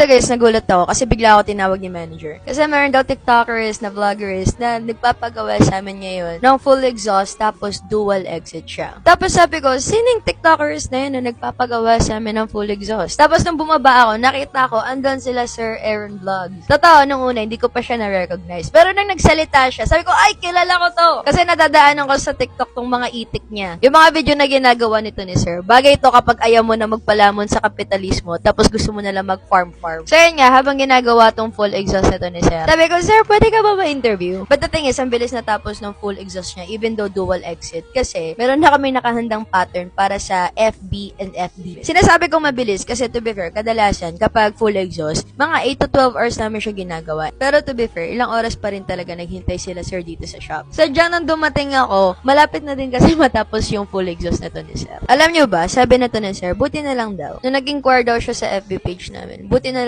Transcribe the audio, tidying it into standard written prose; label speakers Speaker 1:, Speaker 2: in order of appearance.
Speaker 1: Guys, nagulat ako kasi bigla ako tinawag ni manager. Kasi meron daw TikTokers na vloggers na nagpapagawa sa amin ngayon ng full exhaust tapos dual exit siya. Tapos sabi ko, sining TikTokers na yun na nagpapagawa sa amin ng full exhaust? Tapos nung bumaba ako, nakita ko, andun sila Sir Aaron Vlogs. Totoo, nung una, hindi ko pa siya na-recognize. Pero nang nagsalita siya, sabi ko, ay, kilala ko to! Kasi nadadaanan ko sa TikTok tong mga itik niya. Yung mga video na ginagawa nito ni Sir. Bagay ito kapag ayaw mo na magpalamon sa kapitalismo tapos gusto mo na lang mag-farm. So yun nga, habang ginagawa tong full exhaust nito ni Sir, sabi ko, Sir, pwede ka ba ma-interview? But the thing is, ang bilis natapos ng full exhaust niya, even though dual exit. Kasi, meron na kami nakahandang pattern para sa FB and FB. Sinasabi kong mabilis kasi to be fair, kadalasan, kapag full exhaust, mga 8 to 12 hours namin siya ginagawa. Pero to be fair, ilang oras pa rin talaga naghintay sila Sir dito sa shop. Sadyang nang dumating ako, malapit na din kasi matapos yung full exhaust na to ni Sir. Alam nyo ba, sabi na to ni Sir, buti na lang daw. Nung nag-inquire daw siya sa FB page namin, buti na